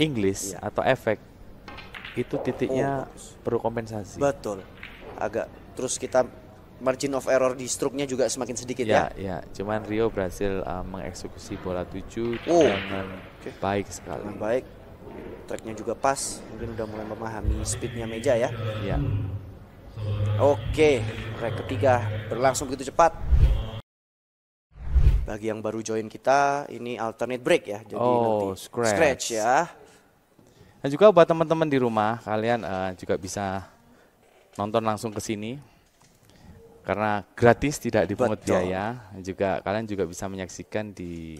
English atau efek itu titiknya perlu kompensasi. Betul. Agak terus kita margin of error di stroke-nya juga semakin sedikit ya. Ya, cuman Rio berhasil mengeksekusi bola 7 dengan baik sekali. Dengan baik. Tracknya juga pas, mungkin udah mulai memahami speednya meja ya. Ya. Oke, track ketiga berlangsung begitu cepat. Bagi yang baru join kita, ini alternate break ya. Jadi nanti scratch ya. Dan juga buat teman-teman di rumah, kalian juga bisa nonton langsung ke sini. Karena gratis, tidak dipungut biaya. Juga kalian juga bisa menyaksikan di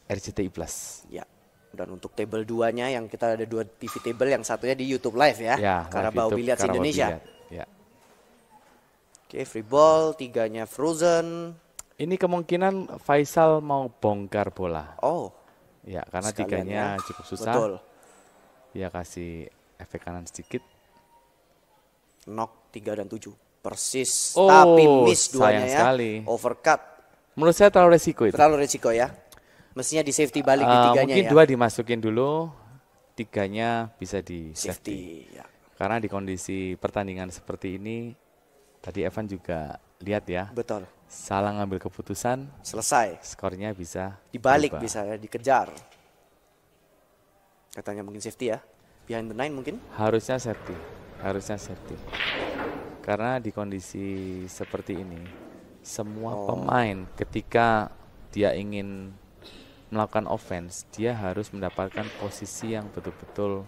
RCTI Plus. Ya. Dan untuk table 2-nya yang kita ada 2 TV table, yang satunya di YouTube Live ya. Carabao Billiards Indonesia. Ya. Oke, free ball, 3-nya Frozen. Ini kemungkinan Faisal mau bongkar bola. Oh. Ya, karena 3-nya cukup susah. Betul. Dia kasih efek kanan sedikit. Knock 3 dan 7. Persis. Tapi miss 2-nya ya. Sekali. Overcut. Menurut saya terlalu resiko itu. Terlalu resiko ya. Mestinya di safety balik di 3-nya mungkin ya. Mungkin 2 dimasukin dulu. 3-nya bisa di safety. Ya. Karena di kondisi pertandingan seperti ini, tadi Evan juga lihat ya. Betul. Salah ngambil keputusan, selesai. Skornya bisa dibalik, berubah. bisa ya, dikejar. Katanya mungkin safety ya. Behind the 9 mungkin? Harusnya safety. Karena di kondisi seperti ini, semua pemain ketika dia ingin melakukan offense, dia harus mendapatkan posisi yang betul-betul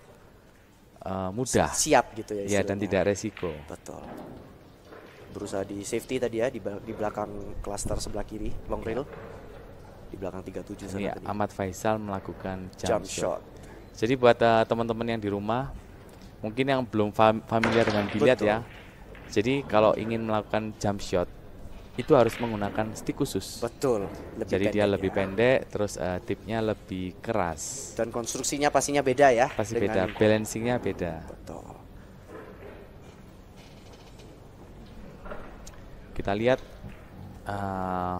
mudah. Siap gitu ya istilahnya. Ya, dan tidak resiko. Betul. Berusaha di safety tadi ya, di belakang cluster sebelah kiri, long rail. Di belakang 37 sana tadi. Ahmad Faisal melakukan jump shot. Jadi buat teman-teman yang di rumah, mungkin yang belum familiar dengan biliar ya. Jadi kalau ingin melakukan jump shot, itu harus menggunakan stick khusus. Betul. Jadi dia lebih pendek, terus tipnya lebih keras. Dan konstruksinya pastinya beda ya. Pasti beda, balancingnya beda. Betul. Kita lihat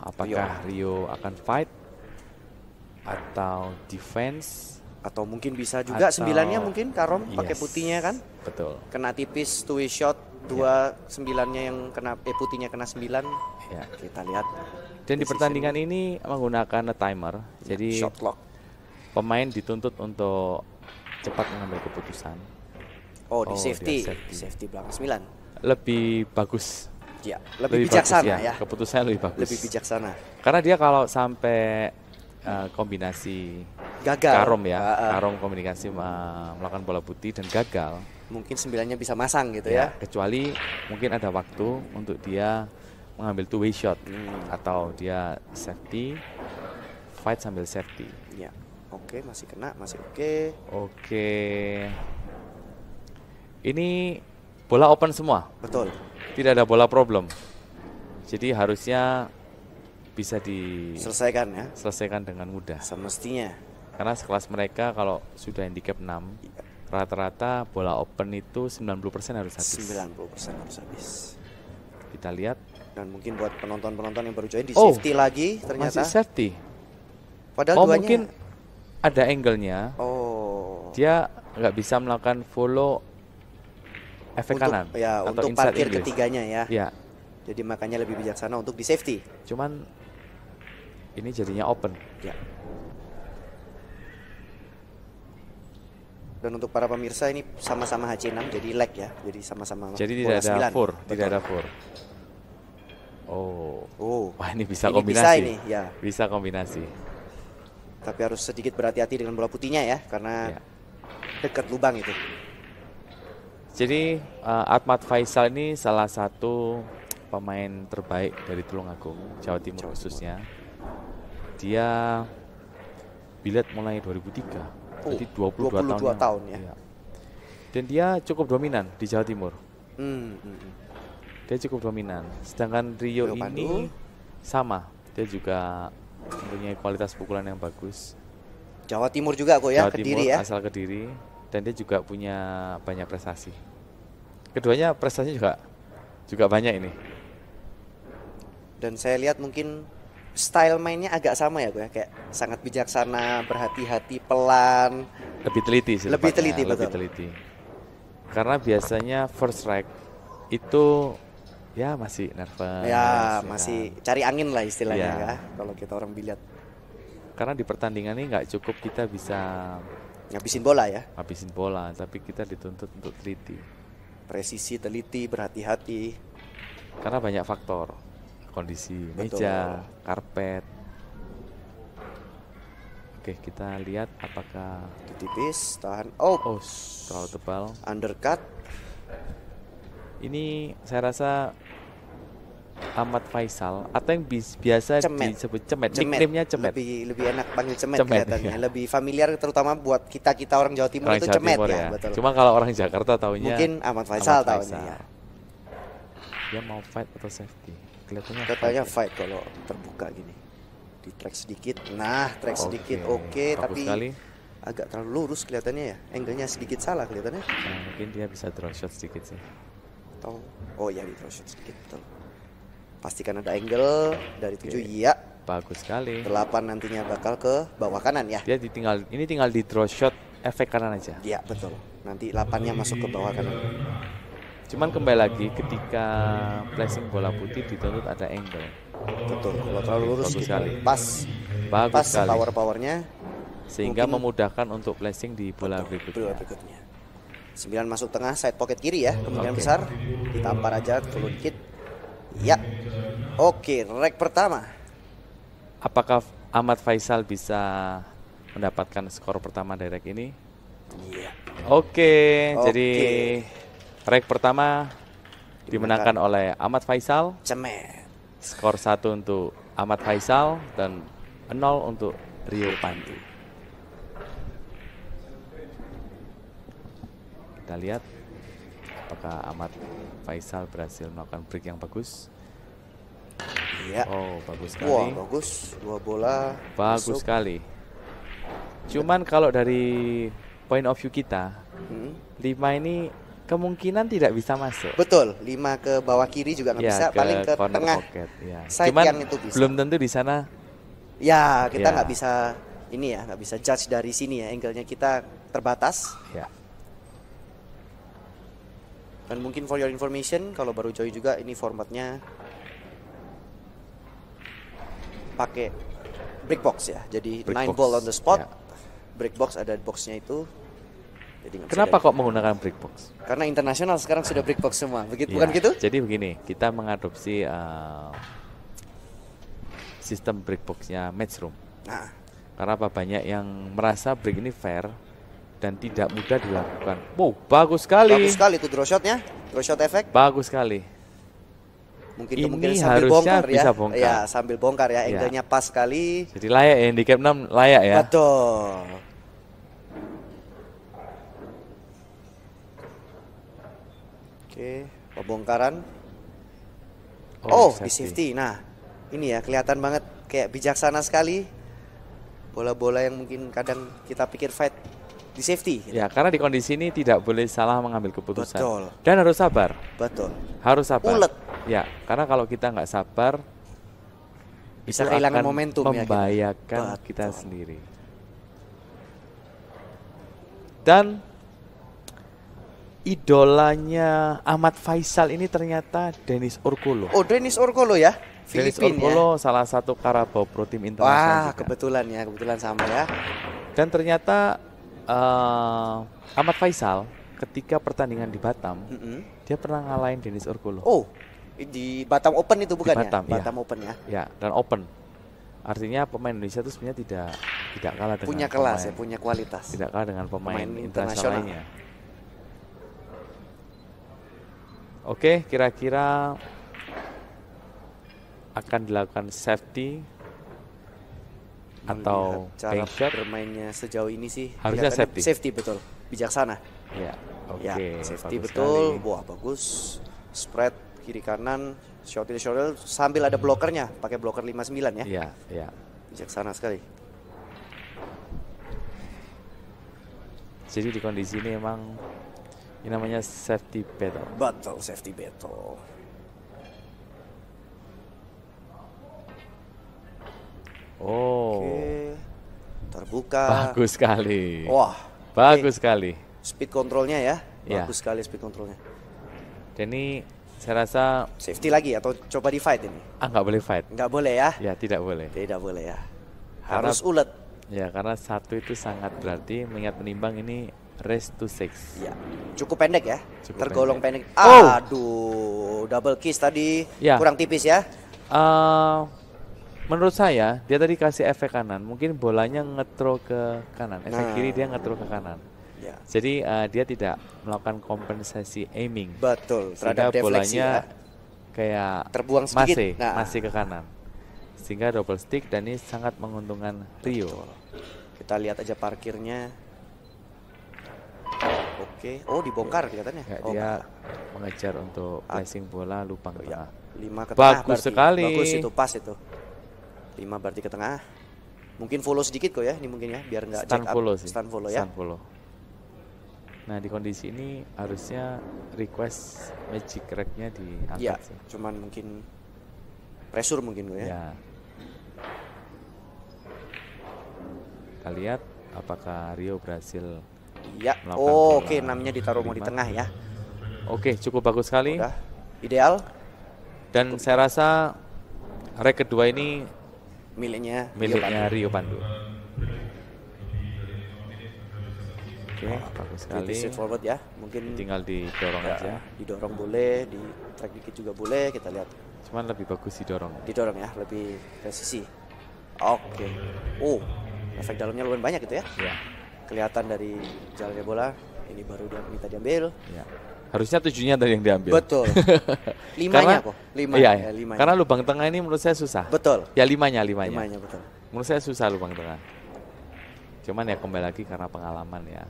apakah Rio akan fight atau defense, atau mungkin bisa juga 9-nya mungkin Karom pakai putihnya kan. Betul. Kena tipis 2 shot, 9-nya yang kena putihnya kena 9. Ya, kita lihat. Dan di pertandingan ini menggunakan timer. Jadi shot clock. Pemain dituntut untuk cepat mengambil keputusan. Di safety. Di safety belakang 9. Lebih bagus. Ya, lebih bijaksana ya. Keputusannya lebih bagus. Lebih bijaksana. Karena dia kalau sampai kombinasi gagal, Karom ya, Karom komunikasi melakukan bola putih dan gagal, mungkin 9-nya bisa masang gitu ya. Kecuali mungkin ada waktu untuk dia mengambil 2-way shot atau dia safety, fight sambil safety. Ya, oke, masih kena, masih oke. Oke. Ini bola open semua. Betul. Tidak ada bola problem. Jadi harusnya bisa diselesaikan ya. Selesaikan dengan mudah. Semestinya. Karena sekelas mereka kalau sudah handicap 6, rata-rata bola open itu 90% harus habis. 90% harus habis. Kita lihat. Dan mungkin buat penonton-penonton yang baru join di safety lagi ternyata. Masih safety. Padahal duanya mungkin ada angle-nya. Dia nggak bisa melakukan follow efek kanan ya, atau untuk parkir ketiganya ya. Ya. Jadi makanya lebih bijaksana untuk di safety. Cuman ini jadinya open. Ya. Dan untuk para pemirsa ini sama-sama HC6 jadi lag ya. Jadi sama-sama. Jadi tidak ada 4, tidak ada 4. Wah, ini bisa kombinasi. Bisa ini, ya. Bisa kombinasi. Tapi harus sedikit berhati-hati dengan bola putihnya ya, karena dekat lubang itu. Jadi Ahmad Faisal ini salah satu pemain terbaik dari Tulungagung, Jawa Timur khususnya. Dia biliar mulai 2003. Jadi 22 tahun ya. Dan dia cukup dominan di Jawa Timur. Dia cukup dominan. Sedangkan Rio ini sama. Dia juga mempunyai kualitas pukulan yang bagus. Jawa Timur juga kok ya, Jawa Kediri Timur, ya. asal Kediri. Dan dia juga punya banyak prestasi. Keduanya prestasinya juga banyak ini. Dan saya lihat mungkin style mainnya agak sama ya, kayak sangat bijaksana, berhati-hati, pelan, lebih teliti sih. Lebih tepatnya, teliti, lebih betul. teliti. Karena biasanya first strike itu ya masih nervous. Ya, ya masih kan. cari angin lah istilahnya Iya. ya. Kalau kita orang biliar. Karena di pertandingan ini nggak cukup kita bisa Ngabisin bola ya. habisin bola, tapi kita dituntut untuk teliti. Presisi, teliti, berhati-hati. Karena banyak faktor. Kondisi Betul. meja, karpet. Oke, kita lihat apakah Tipis, tahan. Oh, terlalu tebal. undercut. Ini saya rasa Ahmad Faisal atau yang biasa Cemet. disebut cemet, nickname-nya cemet. Lebih enak panggil cemet, Cemet, kelihatannya. iya. Lebih familiar terutama buat kita orang Jawa Timur Orang itu Jawa cemet Timur ya, betul. Cuma kalau orang Jakarta taunya Mungkin Ahmad Faisal Ahmad tahunya Faisal. ya. Dia mau fight atau safety? Kelihatannya Katanya ya. fight kalau terbuka gini. Di track sedikit. Nah, track sedikit oke, Bagus tapi sekali. agak terlalu lurus kelihatannya ya. Angle-nya sedikit salah kelihatannya. Nah, mungkin dia bisa draw shot sedikit sih. Oh ya, di draw shot sedikit betul. Pastikan ada angle dari 7 iya. Bagus sekali. 8 nantinya bakal ke bawah kanan ya. Dia tinggal di draw shot efek kanan aja. Iya, betul. Nanti 8-nya masuk ke bawah kanan. Cuman kembali lagi ketika placing bola putih dituntut ada angle. Betul. Kalau terlalu lurus Bagus gitu. sekali. Pas Bagus sekali. power-powernya Sehingga mungkin memudahkan untuk placing di bola berikutnya. berikutnya. 9 masuk tengah, side pocket kiri ya, kemungkinan Oke. besar. Ditampar aja follow dikit. Ya. Oke, rek pertama. Apakah Ahmad Faisal bisa mendapatkan skor pertama dari rek ini? Iya. Oke, Oke. jadi rek pertama dimenangkan oleh Ahmad Faisal. Cemet. Skor 1 untuk Ahmad Faisal dan 0 untuk Rio Pandu. Kita lihat apakah Ahmad Faisal berhasil melakukan break yang bagus. Iya. Oh, bagus sekali. Wah, bagus. 2 bola. Bagus masuk. sekali. Cuman kalau dari point of view kita, 5 ini kemungkinan tidak bisa masuk. Betul, 5 ke bawah kiri juga nggak bisa, paling ke corner tengah. pocket, ya. Side Cuman yang itu bisa. belum tentu di sana. Ya, kita Ya. nggak bisa ini ya, nggak bisa judge dari sini ya, angle-nya kita terbatas. Ya. Dan mungkin for your information, kalau baru join juga ini formatnya pakai brick box ya. Jadi Brick 9 box, ball on the spot. ya. Brick box ada boxnya itu. Jadi nggak bisa Kenapa kok menggunakan brick box? Karena internasional sekarang sudah brick box semua. Begitu Ya, bukan gitu? Jadi begini, kita mengadopsi sistem brick boxnya Matchroom. Nah, Karena apa, banyak yang merasa break ini fair dan tidak mudah dilakukan. Wow, bagus sekali. bagus sekali tuh draw shotnya, draw shot effect. Bagus sekali. Mungkin Ini kemungkinan sambil harusnya bongkar ya. bisa bongkar. Ya, sambil bongkar ya, Ya. angle-nya pas sekali. Jadi layak ya, handicap 6 layak ya. Betul. Oke, pembongkaran. Oh, di safety. Nah, ini ya kelihatan banget kayak bijaksana sekali. Bola-bola yang mungkin kadang kita pikir fight di safety. gitu. Ya, karena di kondisi ini tidak boleh salah mengambil keputusan. Betul. Dan harus sabar. Betul. Harus sabar. Ulet. Ya, karena kalau kita nggak sabar Bisa itu kehilangan akan momentum ya kita. membahayakan Betul. kita sendiri. Dan idolanya Ahmad Faisal ini ternyata Denis Urkulo. Oh, Denis Urkulo ya. Denis Filipina ya. Urkulo salah satu Carabao Pro Team Wah, internasional juga. kebetulan ya, kebetulan sama ya. Dan ternyata Ahmad Faisal ketika pertandingan di Batam, dia pernah ngalahin Denis Urkulo. Oh, di Batam Open itu bukan Batam, ya? iya. Batam Open ya. Ya, dan open. Artinya pemain Indonesia itu sebenarnya tidak kalah dengan Punya kelas ya, pemain- punya kualitas. tidak kalah dengan pemain Pemain internasional internasional. lainnya. Oke, kira-kira akan dilakukan safety atau Melihat cara bank shot? bermainnya sejauh ini sih Harusnya kelihatannya safety. Safety betul. Bijaksana. Ya, oke. Ya, safety bagus betul. sekali. Wah, bagus. Spread kiri kanan, shot to the shoulder sambil ada blokernya, pakai bloker 59 ya. Iya, iya. Bijaksana sekali. Jadi di kondisi ini emang ini namanya safety battle. Battle, safety battle. Oh, Oke. Terbuka. bagus sekali. Wah, Bagus sekali. Speed kontrolnya ya. Ya. Bagus sekali speed kontrolnya. Dan ini saya rasa Safety lagi atau coba di fight ini? nggak boleh fight. Nggak boleh ya? Ya, tidak boleh. Tidak boleh ya. Karena- Harus ulet. Ya, karena 1 itu sangat berarti mengingat menimbang ini race to 6. Ya. Cukup pendek ya. Cukup Tergolong pendek. Oh. Aduh, double kiss tadi Ya. kurang tipis ya. Menurut saya dia tadi kasih efek kanan, mungkin bolanya nge-throw ke kanan, efek Nah. kiri dia nge-throw ke kanan. Ya. Jadi dia tidak melakukan kompensasi aiming. Betul. Sehingga Terhadap defleksi bolanya ya. kayak Terbuang sedikit. masih ke kanan. Sehingga double stick dan ini sangat menguntungkan Rio. Kita lihat aja parkirnya. Oke. Oh, dibongkar kelihatannya. Ya, Oh, dia mengejar untuk placing bola lubang ke ya. tengah. 5 ke tengah Bagus berarti. sekali. Bagus itu, pas itu. 5 berarti ke tengah. Mungkin follow sedikit kok ya, ini mungkin ya, biar nggak Stand jack up. follow sih. Stand follow ya. Stand follow. Nah, di kondisi ini harusnya request magic rack-nya diangkat Iya, sih. cuman mungkin pressure mungkin gue ya. Ya. Kita lihat apakah Rio berhasil. Iya. Melakukan Oh, bola oke, 6-nya ditaruh mau di kelima. tengah ya. Oke, cukup bagus sekali. Udah. Ideal Dan saya rasa rack kedua ini miliknya miliknya Rio Pandu. Oke, bagus sekali. Straight forward ya. Mungkin Tinggal didorong ya, aja. didorong boleh, di track dikit juga boleh, kita lihat. Cuman lebih bagus didorong. Didorong ya, lebih presisi. Oke. Oh, efek dalamnya lumayan banyak gitu ya. Ya, Kelihatan dari jalannya bola. Ini baru dia minta diambil. ya. Harusnya 7-nya tadi yang diambil. Betul. 5-nya kok. 5. Iya, Ya, 5-nya. karena lubang tengah ini menurut saya susah. Betul. Ya 5-nya. 5-nya betul. Menurut saya susah lubang tengah. Cuman ya kembali lagi karena pengalaman ya.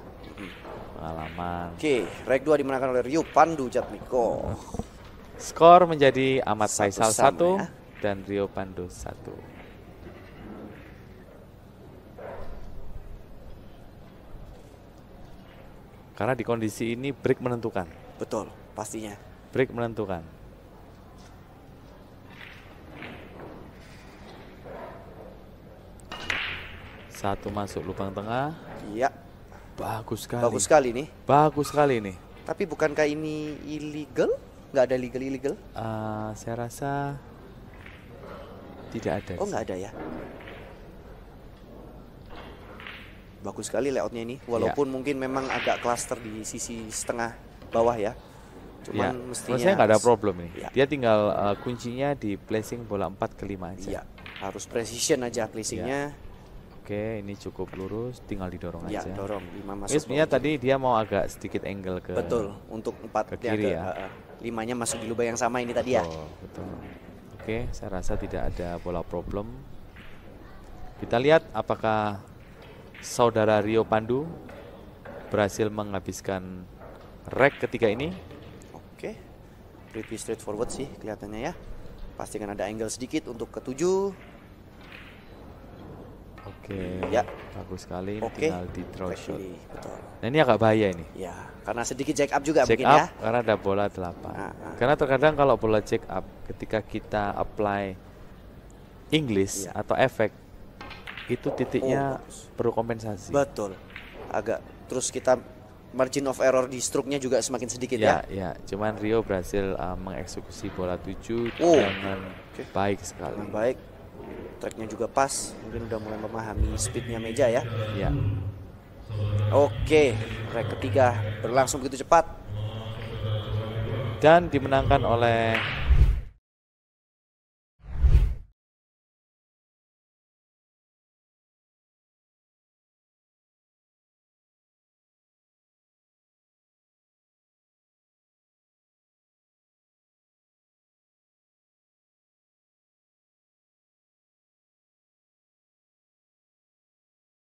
Pengalaman. Oke, reg 2 dimenangkan oleh Rio Pandu Jatmiko. Skor menjadi Ahmad Satu Faisal sama 1 ya. dan Rio Pandu 1. Karena di kondisi ini break menentukan. Betul, pastinya. Break menentukan. Satu masuk lubang tengah. Iya, Bagus sekali. bagus sekali nih. Bagus sekali nih. Tapi bukankah ini illegal? Nggak ada illegal? Saya rasa tidak ada. Oh, nggak ada ya. Bagus sekali layoutnya ini. Walaupun mungkin memang agak cluster di sisi setengah bawah ya. Ya, Cuman mestinya menurut saya nggak ada harus- problem nih. Ya. Dia tinggal kuncinya di placing bola 4 ke 5 aja. Iya, harus precision aja placingnya. Oke, ini cukup lurus, tinggal didorong Ya, aja. dorong 5 Ini masuk. sebenarnya bawah. tadi dia mau agak sedikit angle ke. Betul, untuk 4 ke kiri ya. 5-nya masuk di lubang yang sama ini tadi ya. Betul, betul. Oke, saya rasa tidak ada bola problem. Kita lihat apakah saudara Rio Pandu berhasil menghabiskan rack ketiga ini. Oke. Pretty straightforward sih kelihatannya ya. Pasti kan ada angle sedikit untuk ke-7. Oke, Ya. bagus sekali. Ini Oke. tinggal di draw Track shot. kiri, betul. Nah, ini agak bahaya ini. Ya, karena sedikit jack up juga Check mungkin up ya. karena ada bola 8. Ah. Karena terkadang kalau bola check up ketika kita apply English Iya. atau efek itu titiknya Oh, bagus. perlu kompensasi. Betul. Agak terus kita margin of error di stroke-nya juga semakin sedikit Ya, ya. ya. Cuman Rio berhasil mengeksekusi bola 7 Oh, dengan oke. baik sekali. Dengan baik. Tracknya juga pas. Mungkin udah mulai memahami speednya meja ya. Ya. Oke, rack ketiga berlangsung begitu cepat. Dan dimenangkan oleh